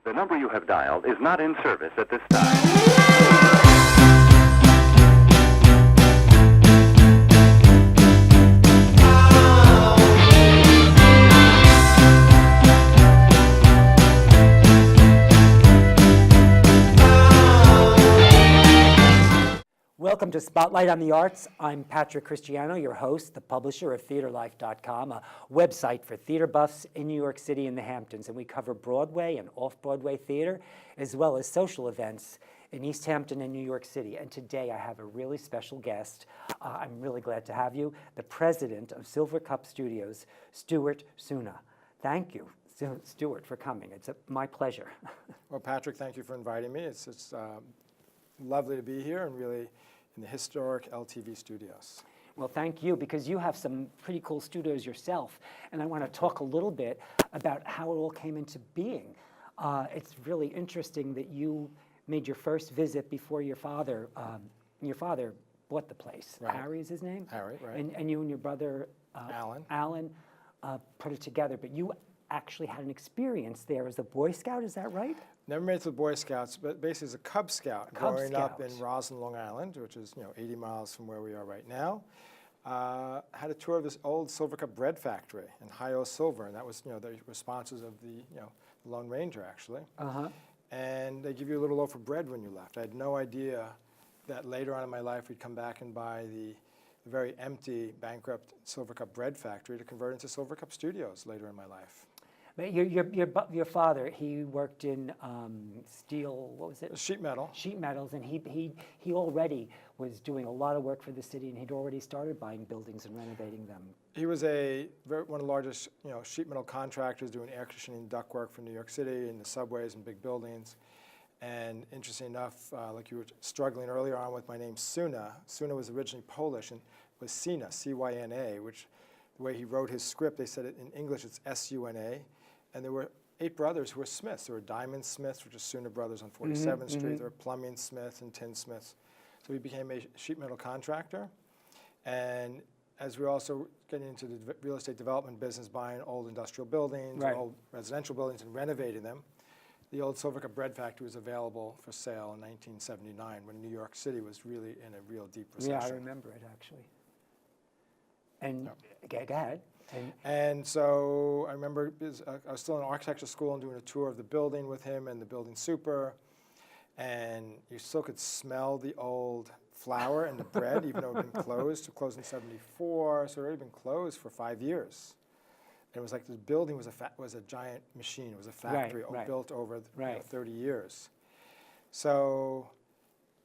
The number you have dialed is not in service at this time. Welcome to Spotlight on the Arts. I'm Patrick Cristiano, your host, the publisher of TheaterLife.com, a website for theater buffs in New York City and the Hamptons. And we cover Broadway and off-Broadway theater, as well as social events in East Hampton and New York City. And today I have a really special guest. I'm really glad to have you, the president of Silver Cup Studios, Stuart Suna. Thank you, Stuart, for coming. It's my pleasure. Well, Patrick, thank you for inviting me. It's lovely to be here and really in the historic LTV studios. Well, thank you, because you have some pretty cool studios yourself, and I want to talk a little bit about how it all came into being. It's really interesting that you made your first visit before your father bought the place. Right. Harry is his name? Harry, right. And you and your brother, Alan put it together, but you actually had an experience there as a Boy Scout, is that right? Never made it to the Boy Scouts, but basically as a Cub Scout growing up in Roslyn, Long Island, which is 80 miles from where we are right now. Had a tour of this old Silver Cup bread factory in Hi-O Silver, and that was they were sponsors of the Lone Ranger actually. And they give you a little loaf of bread when you left. I had no idea that later on in my life we'd come back and buy the very empty, bankrupt Silver Cup bread factory to convert into Silver Cup Studios later in my life. But your father, he worked in steel, what was it? Sheet metal. Sheet metals, and he already was doing a lot of work for the city, and he'd already started buying buildings and renovating them. He was one of the largest sheet metal contractors doing air conditioning ductwork for New York City in the subways and big buildings. And interesting enough, like you were struggling earlier on with my name Suna. Suna was originally Polish and was Sina, C-Y-N-A, which the way he wrote his script, they said it in English, it's S-U-N-A. And there were 8 brothers who were Smiths. There were Diamond Smiths, which is Suna Brothers on 47th Street. There were Plumbing Smiths and Tin Smiths. So he became a sheet metal contractor. And as we were also getting into the real estate development business, buying old industrial buildings, right, old residential buildings, and renovating them, the old Silver Cup bread factory was available for sale in 1979 when New York City was really in a real deep recession. Yeah, I remember it actually. And go ahead. And so I remember I was still in architecture school and doing a tour of the building with him and the building super, and you still could smell the old flour and the bread, even though it had been closed. It closed in '74, so it had already been closed for 5 years. And it was like the building was a giant machine. It was a factory built over 30 years. So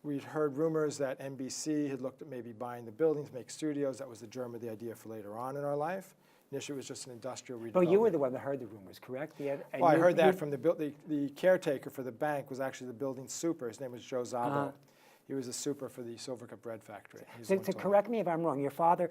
we'd heard rumors that NBC had looked at maybe buying the buildings, make studios. That was the germ of the idea for later on in our life. Initially, it was just an industrial redevelopment. Oh, you were the one that heard the rumors, correct? I heard that from the caretaker for the bank was actually the building super. His name was Joe Zabo. He was a super for the Silver Cup bread factory. So correct me if I'm wrong, your father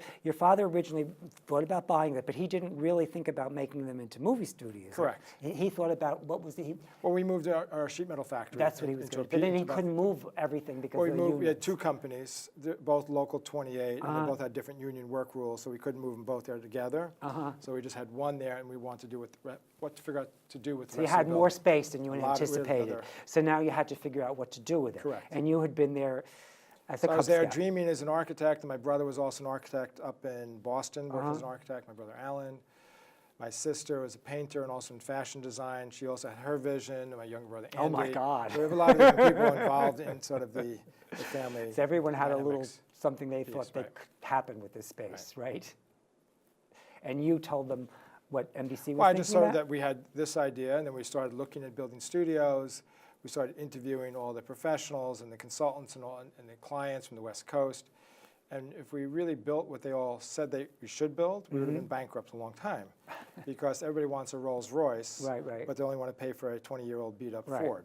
originally thought about buying it, but he didn't really think about making them into movie studios. Correct. He thought about what was the... Well, we moved our sheet metal factory. That's what he was doing, but then he couldn't move everything because of the unions. We had 2 companies, both local 28, and they both had different union work rules, so we couldn't move them both there together. So we just had one there, and we wanted to do what to figure out to do with the rest of the building. So you had more space than you anticipated. So now you had to figure out what to do with it. Correct. And you had been there as a Cub I was there Scout. dreaming as an architect, and my brother was also an architect up in Boston, worked as an architect, my brother Alan. My sister was a painter and also in fashion design. She also had her vision, and my younger brother Andy. Oh my God. So we have a lot of different people involved in sort of the family. So everyone had dynamics. a little something they thought that could happen with this space, right? And you told them what NBC was thinking Well, I just started about? that we had this idea, and then we started looking at building studios. We started interviewing all the professionals and the consultants and the clients from the West Coast. And if we really built what they all said we should build, we would have been bankrupt a long time, because everybody wants a Rolls Royce, but they only want to pay for a 20-year-old beat-up Ford.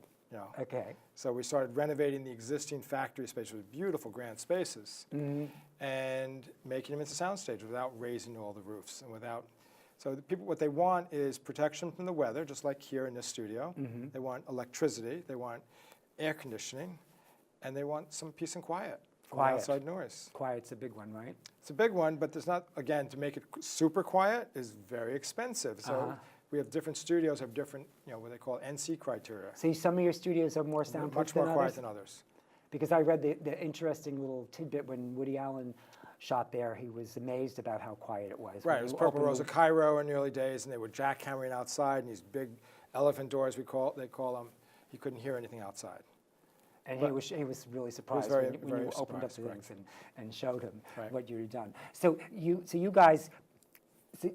Okay. So we started renovating the existing factory space with beautiful, grand spaces, and making them into sound stages without raising all the roofs and without. So the people, what they want is protection from the weather, just like here in this studio. They want electricity, they want air conditioning, and they want some peace and quiet. Outside noise. Quiet's a big one, right? It's a big one, but there's not, again, to make it super quiet is very expensive. So we have different studios have different, what they call NC criteria. So some of your studios are more soundproof Much than more quiet others? than others. Because I read the interesting little tidbit when Woody Allen shot there, he was amazed about how quiet it was. Right, When it was you Purple open Rose of Cairo in the early days, and they were jackhammering outside, and these big elephant doors, they call them, you couldn't hear anything outside. And But he was really surprised very- when very you opened up surprised, the things and showed him Right. what you had done. So you guys,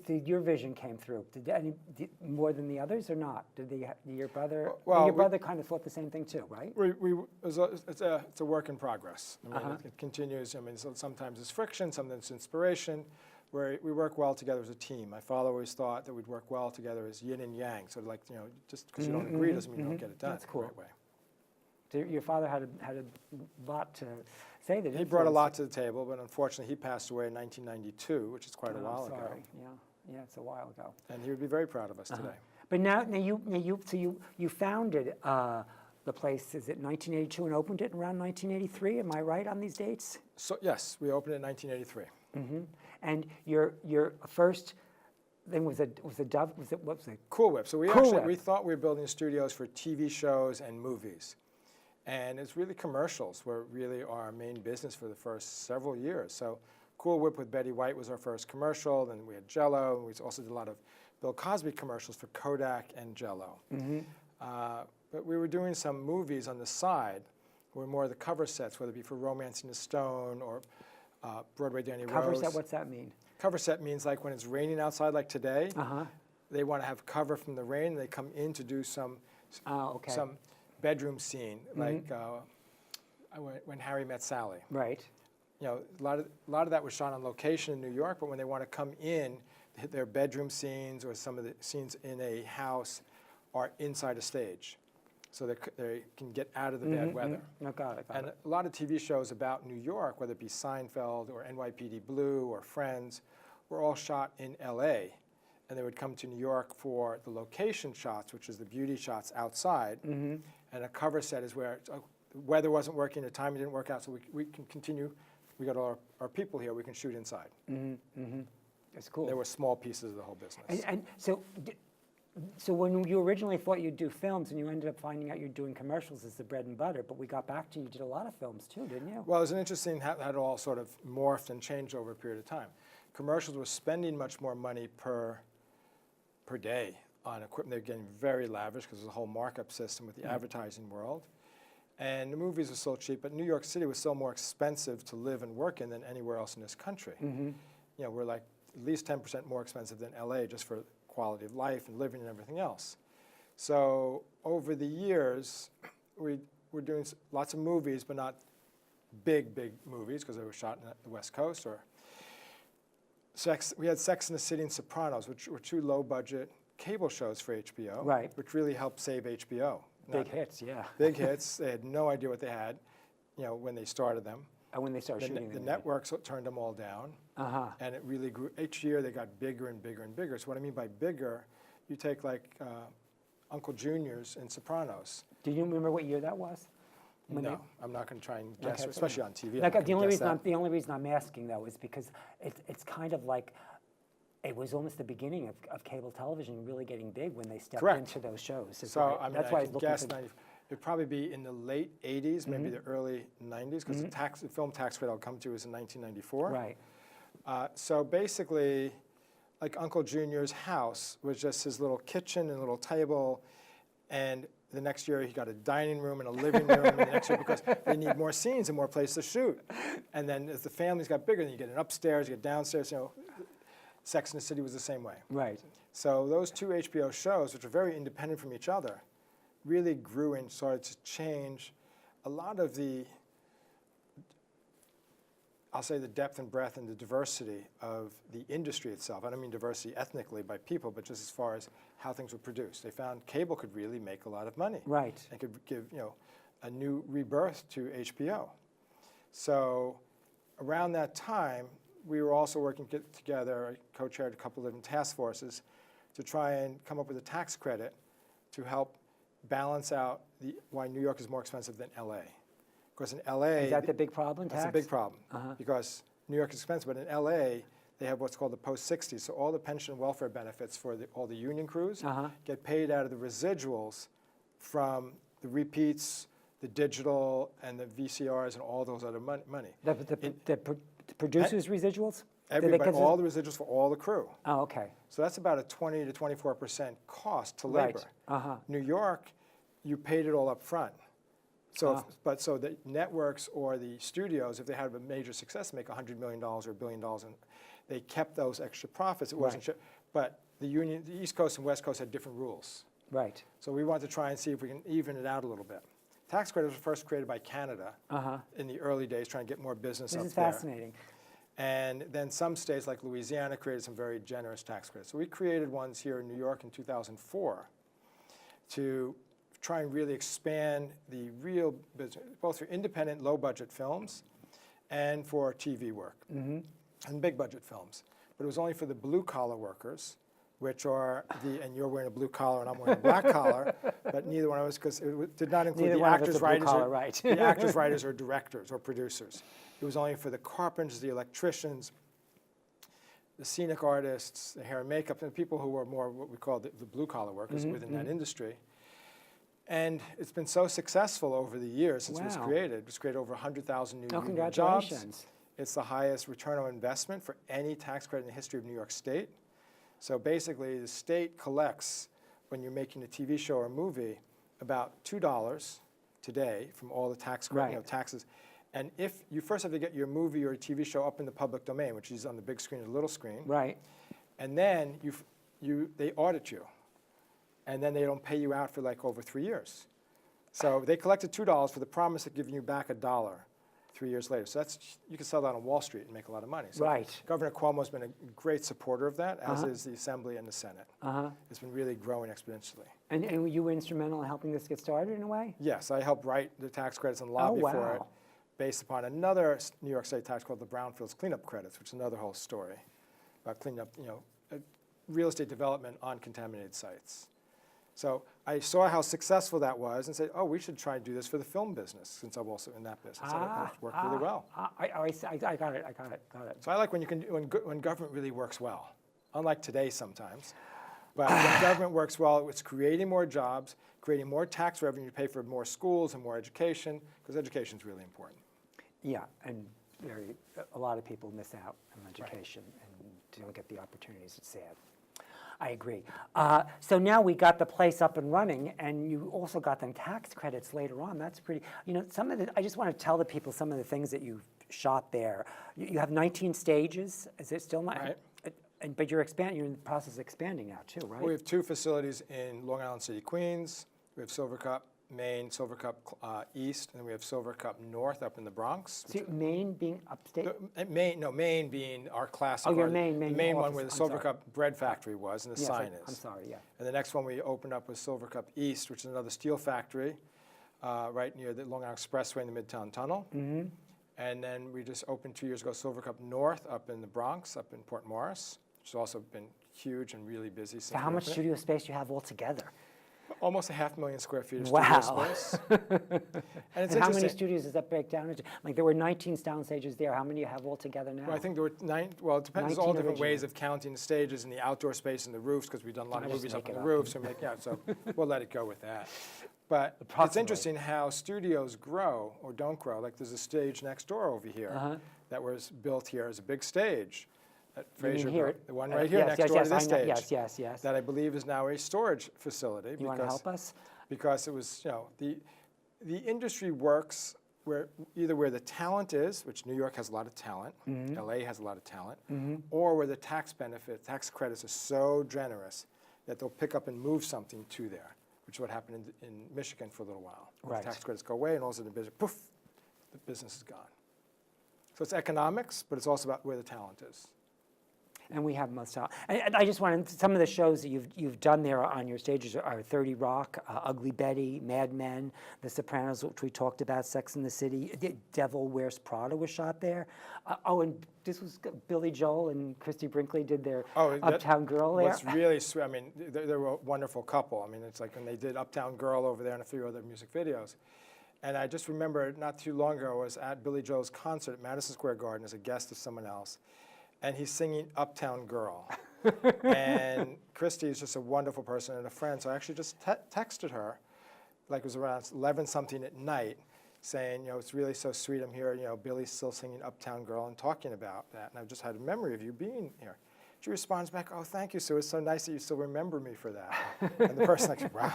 your vision came through. More than the others or not? Did your brother? Well, your brother kind of thought the same thing too, right? It's a work in progress. I mean, it continues. I mean, so sometimes it's friction, sometimes it's inspiration. Where we work well together as a team. My father always thought that we'd work well together as yin and yang. So like, just because you don't agree doesn't mean you don't get it done. That's cool. The right way. So your father had a lot to say. That He brought a lot to the table, but unfortunately, he passed away in 1992, which is quite a while ago. Sorry. Yeah, it's a while ago. And he would be very proud of us today. But now you founded the place. Is it 1982 and opened it around 1983? Am I right on these dates? So yes, we opened it in 1983. And your first thing was a Dove. What was it? Cool Whip. So Cool Whip. we thought we were building studios for TV shows and movies. And it's really commercials were really our main business for the first several years. So Cool Whip with Betty White was our first commercial. Then we had Jell-O. We also did a lot of Bill Cosby commercials for Kodak and Jell-O. But we were doing some movies on the side were more the cover sets, whether it be for Romancing the Stone or Broadway Danny Cover Rose. set, what's that mean? Cover set means like when it's raining outside like today, they want to have cover from the rain, and they come in to do some bedroom scene, like when Harry Met Sally. Right. A lot of that was shot on location in New York, but when they want to come in, their bedroom scenes or some of the scenes in a house are inside a stage. So they can get out of the bad weather. Oh, got it. And a lot of TV shows about New York, whether it be Seinfeld or NYPD Blue or Friends, were all shot in LA. And they would come to New York for the location shots, which is the beauty shots outside. And a cover set is where the weather wasn't working, the timing didn't work out, so we can continue. We got our people here, we can shoot inside. That's cool. There were small pieces of the whole business. And so when you originally thought you'd do films and you ended up finding out you're doing commercials as the bread and butter, but we got back to you did a lot of films too, didn't you? Well, it was an interesting how it all sort of morphed and changed over a period of time. Commercials were spending much more money per day on equipment. They were getting very lavish because there's a whole markup system with the advertising world. And the movies were so cheap, but New York City was still more expensive to live and work in than anywhere else in this country. We're like at least 10% more expensive than LA just for quality of life and living and everything else. So over the years, we were doing lots of movies, but not big movies because they were shot in the West Coast. Or we had Sex and the City and Sopranos, which were two low-budget cable shows for HBO, Right. which really helped save HBO. Big hits, yeah. Big hits. They had no idea what they had, when they started them. And when they started shooting The them. networks turned them all down, and it really grew. Each year they got bigger and bigger and bigger. So what I mean by bigger, you take like Uncle Junior's in Sopranos. Do you remember what year that was? No, I'm not going to try and guess, Okay, especially on TV. Like, the only reason I'm asking though is because it's kind of like it was almost the beginning of cable television really getting big when they stepped into those shows. So I mean, that's why I was could looking guess for 90, it'd probably be in the late 80s, maybe the early 90s, because the film tax credit I'll come to is in 1994. Right. So basically, like Uncle Junior's house was just his little kitchen and little table, and the next year he got a dining room and a living room, and the next year because they need more scenes and more places to shoot. And then as the families got bigger, then you get an upstairs, you get downstairs. Sex and the City was the same way. Right. So those two HBO shows, which are very independent from each other, really grew and started to change a lot of the, I'll say the depth and breadth and the diversity of the industry itself. I don't mean diversity ethnically by people, but just as far as how things were produced. They found cable could really make a lot of money. Right. It could give a new rebirth to HBO. So around that time, we were also working together, I co-chaired a couple of different task forces to try and come up with a tax credit to help balance out why New York is more expensive than LA. Because in LA— Is that the big problem, tax? That's a big problem, because New York is expensive, but in LA, they have what's called the post-60s. So all the pension and welfare benefits for all the union crews get paid out of the residuals from the repeats, the digital, and the VCRs, and all those other money. The producers' residuals? Everybody, all the residuals for all the crew. Oh, okay. So that's about a 20 to 24% cost to labor. Right. New York, you paid it all up front. So, so the networks or the studios, if they had a major success, make $100 million or $1 billion, and they kept those extra profits. It wasn't, but the East Coast and West Coast had different rules. Right. So we want to try and see if we can even it out a little bit. Tax credits were first created by Canada in the early days, trying to get more business up there. This is fascinating. And then some states like Louisiana created some very generous tax credits. So we created ones here in New York in 2004 to try and really expand the real business, both for independent low-budget films and for TV work and big-budget films. But it was only for the blue-collar workers, which are and you're wearing a blue collar and I'm wearing a black collar, but neither one of us, because it did not include the actors, writers, the actors, writers, or directors or producers. It was only for the carpenters, the electricians, the scenic artists, the hair and makeup, and the people who were more what we call the blue-collar workers within that industry. And it's been so successful over the years since it was created. It was created over 100,000 new jobs. It's the highest return on investment for any tax credit in the history of New York State. So basically, the state collects, when you're making a TV show or a movie, about $2 today from all the tax taxes. And if you first have to get your movie or a TV show up in the public domain, which is on the big screen or the little screen, and then they audit you, and then they don't pay you out for like over 3 years. So they collected $2 for the promise of giving you back $1 3 years later. So you can sell that on Wall Street and make a lot of money. So Governor Cuomo's been a great supporter of that, as is the Assembly and the Senate. It's been really growing exponentially. And you were instrumental in helping this get started in a way? Yes, I helped write the tax credits and lobby for it, based upon another New York State tax called the Brownfields Cleanup Credits, which is another whole story about cleaning up, real estate development on contaminated sites. So I saw how successful that was and said, oh, we should try and do this for the film business, since I'm also in that business. And it worked really well. I got it. So I like when government really works well, unlike today sometimes. But when government works well, it's creating more jobs, creating more tax revenue to pay for more schools and more education, because education is really important. Yeah, and a lot of people miss out on education and don't get the opportunities. It's sad. I agree. So now we got the place up and running, and you also got them tax credits later on. That's pretty, I just want to tell the people some of the things that you shot there. You have 19 stages. Is it still not? Right. But you're in the process of expanding now too, right? We have 2 facilities in Long Island City, Queens. We have Silver Cup, Maine, Silver Cup East, and then we have Silver Cup North up in the Bronx. So Maine being upstate? Maine being our classic. Oh, your Maine the main one where the Silver Cup bread factory was and the sign is. I'm sorry, yeah. And the next one we opened up was Silver Cup East, which is another steel factory right near the Long Island Expressway in the Midtown Tunnel. And then we just opened 2 years ago Silver Cup North up in the Bronx, up in Port Morris, which has also been huge and really busy. So how much studio space do you have altogether? Almost 500,000 square feet of studio space. And how many studios does that break down into? Like there were 19 sound stages there. How many do you have altogether now? Well, I think there were 9. Well, it depends. There's all different ways of counting the stages and the outdoor space and the roofs, because we've done a lot of movies up on the roofs. So we'll let it go with that. But it's interesting how studios grow or don't grow. Like there's a stage next door over here that was built here as a big stage. The one right here next door to this stage. Yes. That I believe is now a storage facility. You want to help us? Because it was, the industry works where the talent is, which New York has a lot of talent, LA has a lot of talent, or where the tax credits are so generous that they'll pick up and move something to there, which is what happened in Michigan for a little while. The tax credits go away, and all of a sudden the business is gone. So it's economics, but it's also about where the talent is. And we have most out. And I just wanted, some of the shows that you've done there on your stages are 30 Rock, Ugly Betty, Mad Men, The Sopranos, which we talked about, Sex and the City, Devil Wears Prada was shot there. And this was Billy Joel and Christy Brinkley did their Uptown Girl there. What's really sweet, I mean, they were a wonderful couple. I mean, it's like when they did Uptown Girl over there and a few other music videos. And I just remember not too long ago, I was at Billy Joel's concert at Madison Square Garden as a guest of someone else. and he's singing Uptown Girl. And Christy is just a wonderful person and a friend, so I actually just texted her, like it was around 11 something at night, saying, you know, it's really so sweet I'm here, you know, Billy's still singing Uptown Girl and talking about that, and I've just had a memory of you being here. She responds back, oh, thank you, Sue, it's so nice that you still remember me for that. And the person like, wow.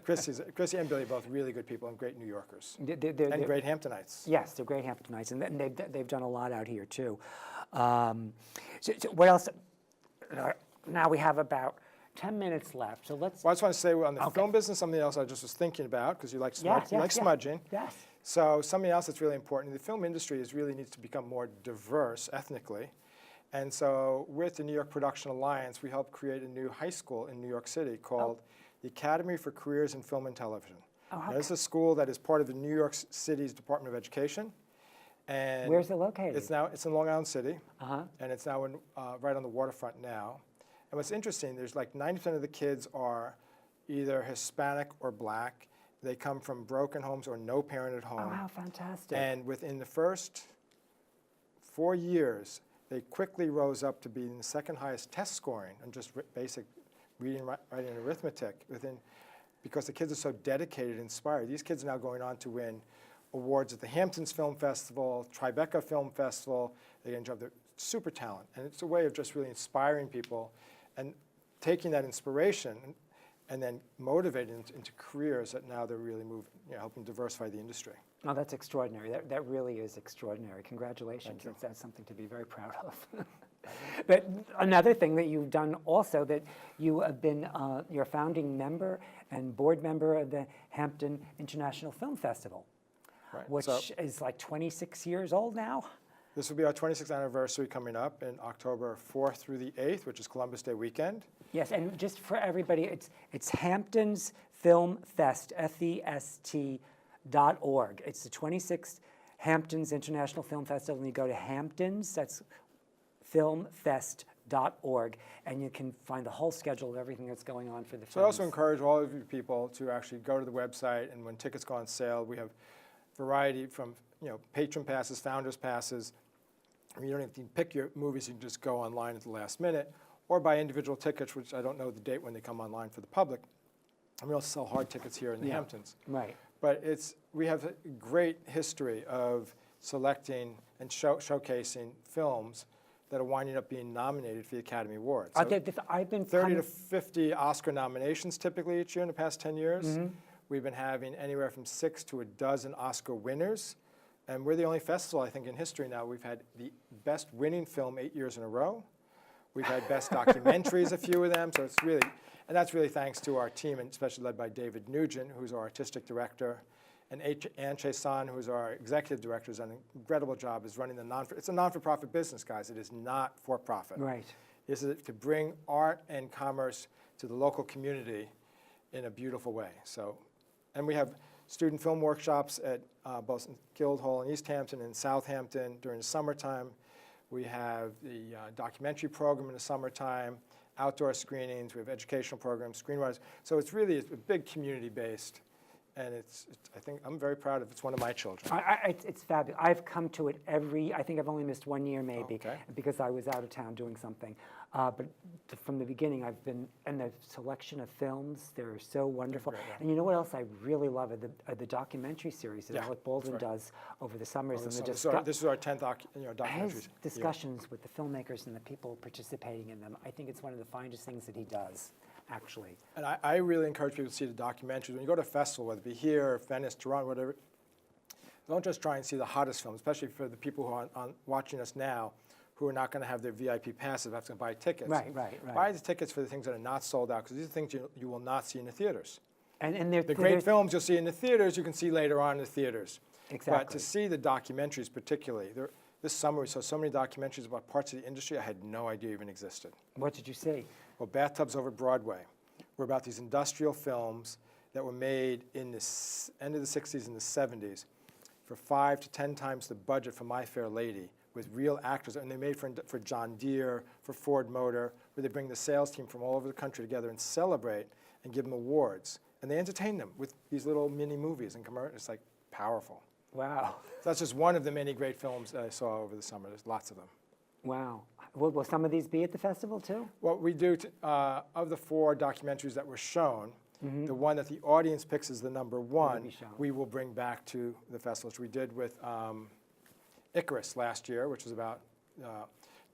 Christy and Billy, both really good people and great New Yorkers, and great Hamptonites. Yes, they're great Hamptonites, and they've done a lot out here too. So what else? Now we have about 10 minutes left, so let's. Well, I just want to say on the film business, something else I just was thinking about, because you like smudging. Yes. So something else that's really important, the film industry really needs to become more diverse ethnically. And so with the New York Production Alliance, we helped create a new high school in New York City called the Academy for Careers in Film and Television. Oh, okay. Now, this is a school that is part of the New York City's Department of Education. And where's it located? It's in Long Island City, and it's now right on the waterfront now. And what's interesting, there's like 90% of the kids are either Hispanic or Black. They come from broken homes or no parent at home. Oh, how fantastic. And within the first 4 years, they quickly rose up to being the second highest test scoring and just basic reading, writing, and arithmetic because the kids are so dedicated and inspired. These kids are now going on to win awards at the Hamptons Film Festival, Tribeca Film Festival. They enjoy their super talent. And it's a way of just really inspiring people and taking that inspiration and then motivating them into careers that now they're really moving, helping diversify the industry. Oh, that's extraordinary. That really is extraordinary. Congratulations. That's something to be very proud of. But another thing that you've done also, that you have been, you're a founding member and board member of the Hampton International Film Festival, right, which is like 26 years old now. This will be our 26th anniversary coming up in October 4th through the 8th, which is Columbus Day weekend. Yes, and just for everybody, it's Hamptons Film Fest, FEST.org. It's the 26th Hamptons International Film Festival, and you go to Hamptons, that's filmfest.org, and you can find the whole schedule of everything that's going on for the films. So I also encourage all of you people to actually go to the website, and when tickets go on sale, we have variety from patron passes, founders passes. You don't have to pick your movies, you can just go online at the last minute, or buy individual tickets, which I don't know the date when they come online for the public. And we also sell hard tickets here in the Hamptons. Right. But we have a great history of selecting and showcasing films that are winding up being nominated for the Academy Awards. So I've been 30 to 50 Oscar nominations typically each year in the past 10 years. Mm-hmm. We've been having anywhere from 6 to a dozen Oscar winners. And we're the only festival, I think, in history now. We've had the best winning film 8 years in a row. We've had best documentaries, a few of them. So it's really, and that's really thanks to our team, and especially led by David Nugent, who's our artistic director, and Ann Chesan, who's our executive director, has done an incredible job, is running it's a non-for-profit business, guys. It is not for-profit. Right. This is to bring art and commerce to the local community in a beautiful way. So, and we have student film workshops at both Guildhall in East Hampton and Southampton during the summertime. We have the documentary program in the summertime, outdoor screenings, we have educational programs, screenwriters. So it's really a big community-based, and I think I'm very proud of it. It's one of my children. It's fabulous. I've come to it I think I've only missed 1 year maybe, because I was out of town doing something. But from the beginning, I've been, and the selection of films, they're so wonderful. Right. And you know what else I really love? The documentary series that Alec Baldwin does over the summers. This is our 10th documentary. His discussions with the filmmakers and the people participating in them, I think it's one of the finest things that he does, actually. And I really encourage people to see the documentaries. When you go to a festival, whether it be here, Venice, Toronto, whatever, don't just try and see the hottest films, especially for the people who are watching us now, who are not going to have their VIP passes, have to buy tickets. Right. Buy the tickets for the things that are not sold out, because these are things you will not see in the theaters. And the great films you'll see in the theaters, you can see later on in the theaters. Exactly. But to see the documentaries particularly, this summer we saw so many documentaries about parts of the industry I had no idea even existed. What did you see? Well, Bathtubs Over Broadway were about these industrial films that were made in the end of the 60s and the 70s for 5 to 10 times the budget for My Fair Lady, with real actors, and they made for John Deere, for Ford Motor, where they bring the sales team from all over the country together and celebrate and give them awards. And they entertain them with these little mini movies and commercials. It's like powerful. Wow. So that's just one of the many great films that I saw over the summer. There's lots of them. Wow. Will some of these be at the festival too? What we do, of the 4 documentaries that were shown, the one that the audience picks as the number 1, be shown. we will bring back to the festival, which we did with Icarus last year, which was about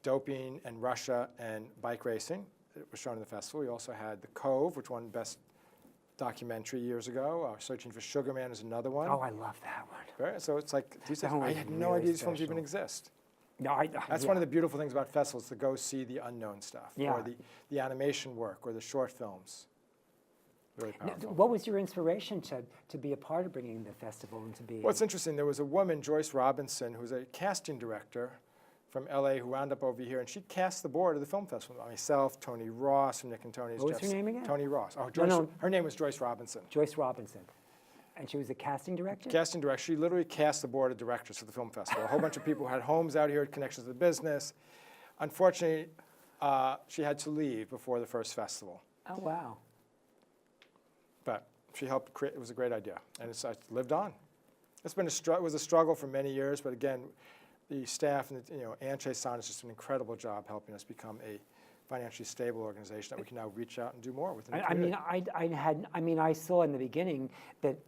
doping and Russia and bike racing. It was shown in the festival. We also had The Cove, which won Best Documentary years ago. Searching for Sugar Man is another one. Oh, I love that one. Right? So it's like, That one I was had no really idea these films even special. exist. No, That's one of the beautiful things about festivals, to go see the unknown stuff, Yeah. or the animation work, or the short films. Really Now, powerful. what was your inspiration to be a part of bringing the festival and to be? What's interesting, there was a woman, Joyce Robinson, who's a casting director from LA, who wound up over here, and she cast the board of the film festival. Myself, Tony Ross from Nick and Tony's. What was her name again? Tony Ross. Oh, No, Joyce, no. Her name was Joyce Robinson. Joyce Robinson. And she was a casting director? Casting director. She literally cast the board of directors for the film festival. A whole bunch of people who had homes out here, had connections to the business. Unfortunately, she had to leave before the first festival. Oh, wow. But she helped create. It was a great idea, and it's lived on. It's been it was a struggle for many years, but again, the staff and Anche Suna has just done an incredible job helping us become a financially stable organization that we can now reach out and do more with. I saw in the beginning that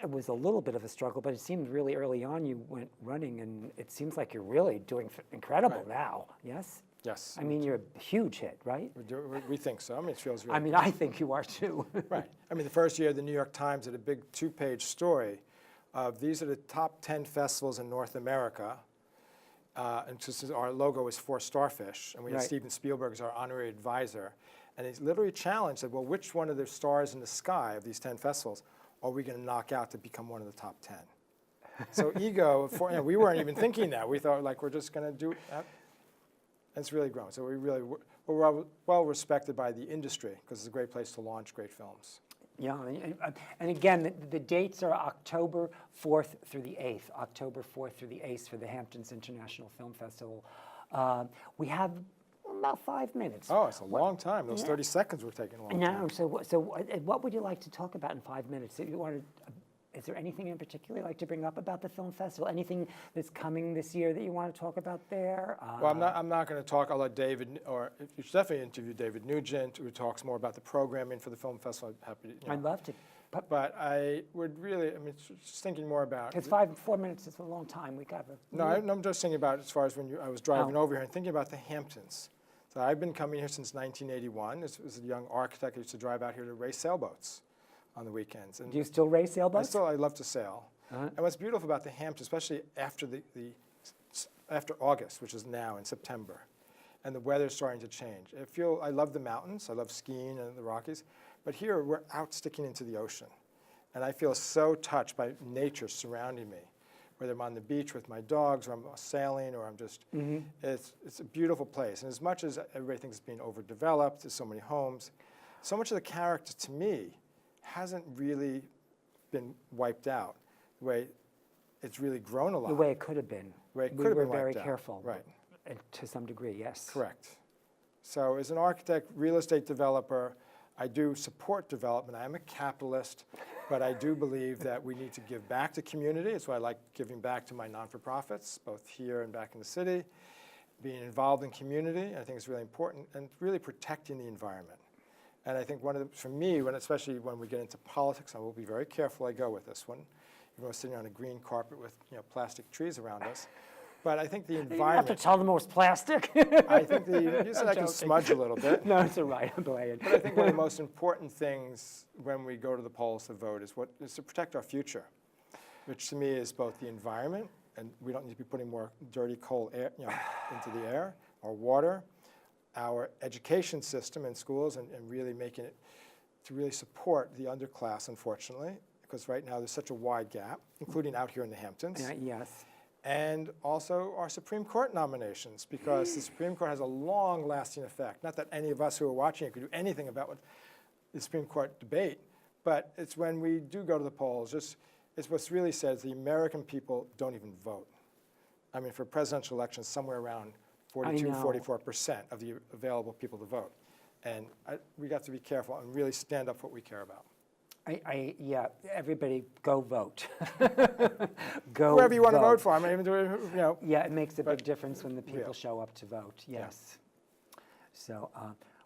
it was a little bit of a struggle, but it seemed really early on you went running, and it seems like you're really doing incredible Right. now. Yes. Yes. I mean, you're a huge hit, right? We think so. I mean, it feels really. I mean, I think you are too. Right. I mean, the first year, the New York Times did a big 2-page story of these are the top 10 festivals in North America. And since our logo is 4 starfish, and we had Right. Steven Spielberg as our honorary advisor, and he literally challenged, said, well, which one of the stars in the sky of these 10 festivals are we going to knock out to become one of the top 10? So ego, we weren't even thinking that. We thought, like, we're just going to do that. And it's really grown. So we're well respected by the industry, because it's a great place to launch great films. Yeah, and again, the dates are October 4th through the 8th, October 4th through the 8th for the Hamptons International Film Festival. We have about 5 minutes. Oh, it's a long time. Those 30 seconds were taking a long time. No, so what would you like to talk about in 5 minutes? Is there anything in particular you'd like to bring up about the film festival? Anything that's coming this year that you want to talk about there? Well, I'm not going to talk. I'll let David, or you should definitely interview David Nugent, who talks more about the programming for the film festival. I'm happy to. I'd love to. But I would really, just thinking more about. Because 4 minutes is a long time. We got a. No, I'm just thinking about as far as when I was driving over here and thinking about the Hamptons. So I've been coming here since 1981. As a young architect, I used to drive out here to race sailboats on the weekends. And Do you still race sailboats? I love to sail. And what's beautiful about the Hamptons, especially after after August, which is now in September, and the weather's starting to change. I love the mountains. I love skiing and the Rockies. But here, we're out sticking into the ocean. And I feel so touched by nature surrounding me, whether I'm on the beach with my dogs, or I'm sailing, or I'm just, it's a beautiful place. And as much as everybody thinks it's being overdeveloped, there's so many homes, so much of the character, to me, hasn't really been wiped out the way it's really grown a lot. The way it could have been. The way it We could have were been very wiped out. careful. Right. And to some degree, yes. Correct. So as an architect, real estate developer, I do support development. I am a capitalist, but I do believe that we need to give back to community. It's why I like giving back to my non-for-profits, both here and back in the city. Being involved in community, I think is really important, and really protecting the environment. And I think for me, especially when we get into politics, I will be very careful I go with this one. Even though we're sitting on a green carpet with plastic trees around us. But I think the You have to environment, tell them it was plastic. I think you said I can joking. smudge a little bit. No, it's all right. I'm playing. But I think one of the most important things when we go to the polls to vote is to protect our future, which to me is both the environment, and we don't need to be putting more dirty coal air, into the air, our water, our education system in schools, and really making it to really support the underclass, unfortunately, because right now there's such a wide gap, including out here in the Hamptons. Yes. And also our Supreme Court nominations, because the Supreme Court has a long-lasting effect. Not that any of us who are watching it could do anything about what the Supreme Court debate, but it's when we do go to the polls, it's what's really said is the American people don't even vote. I mean, for presidential elections, somewhere around 42, 44% of the available people to vote. And we got to be careful and really stand up for what we care about. Yeah, everybody go vote. Go Whoever you want to vote. vote for. I mean, even doing, you know. Yeah, it makes a But- big difference when the people Yeah. show up to vote, yes. So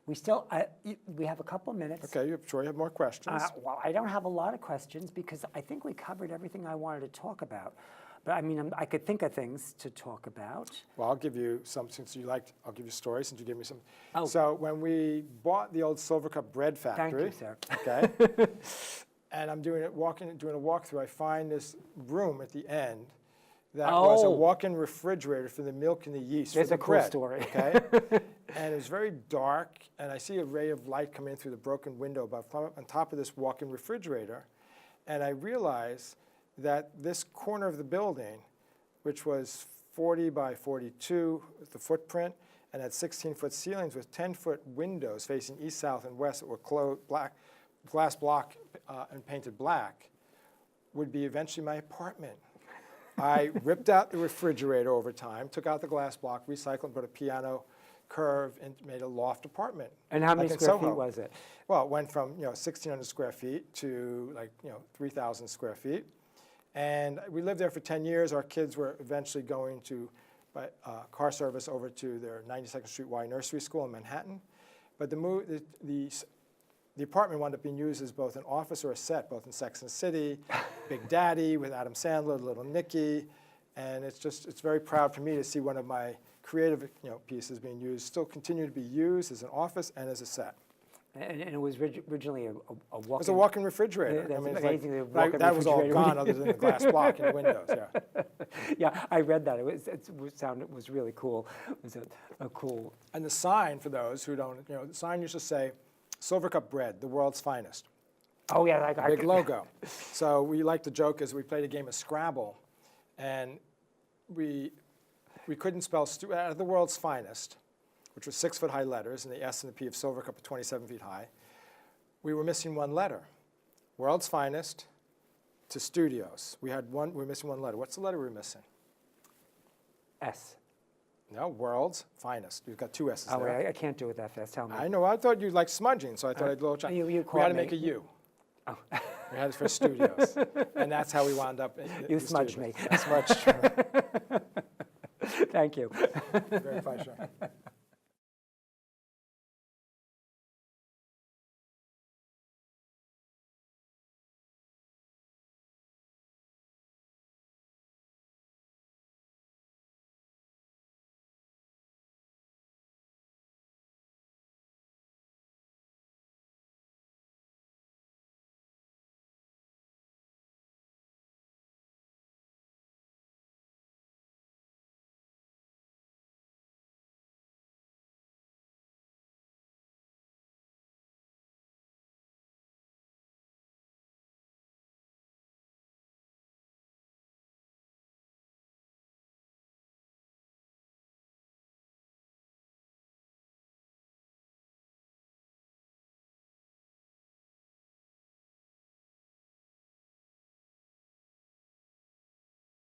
we have a couple minutes. Okay, I'm sure you have more questions. Well, I don't have a lot of questions because I think we covered everything I wanted to talk about. But I mean, I could think of things to talk about. Well, I'll give you some, since you liked, I'll give you stories since you gave me some. Oh. So when we bought the old Silver Cup bread factory. you, sir. Okay. And I'm doing a walkthrough, I find this room at the end that was a Oh. walk-in refrigerator for the milk and the yeast There's for a the cool bread. story. Okay. And it was very dark, and I see a ray of light coming in through the broken window above, on top of this walk-in refrigerator, and I realize that this corner of the building, which was 40 by 42, the footprint, and had 16-foot ceilings with 10-foot windows facing east, south, and west that were glass block and painted black, would be eventually my apartment. I ripped out the refrigerator over time, took out the glass block, recycled, put a piano curve, and made a loft apartment. And how many like in square Soho. feet was it? Well, it went from 1,600 square feet to 3,000 square feet. And we lived there for 10 years. Our kids were eventually going to car service over to their 92nd Street Y Nursery School in Manhattan. But the apartment wound up being used as both an office or a set, both in Sex and the City, Big Daddy with Adam Sandler, Little Nicky. And it's very proud for me to see one of my creative pieces being used, still continue to be used as an office and as a set. And it was originally a walk-in. It was a walk-in refrigerator. That's it's amazing, the like, walk-in that was all refrigerator. gone other than the glass block and the windows, yeah. Yeah, I read that. It was really cool. It was a cool. And the sign, for those who don't, the sign used to say, Silver Cup Bread, the world's finest. Oh yeah, Big logo. So we like to joke as we played a game of Scrabble, and we couldn't spell out of the world's finest, which was 6-foot-high letters, and the S and the P of Silver Cup are 27 feet high. We were missing one letter. World's finest to studios. We were missing one letter. What's the letter we were missing? S. No, world's finest. We've got 2 S's Oh, there. wait, I can't do it that fast. Tell me. I know. I thought you liked smudging, so I thought I'd little check. You We caught had to me. make a U. Oh. We had it for studios, and that's how we wound up. You smudged me. I smudged you. Thank you. Very pleasure.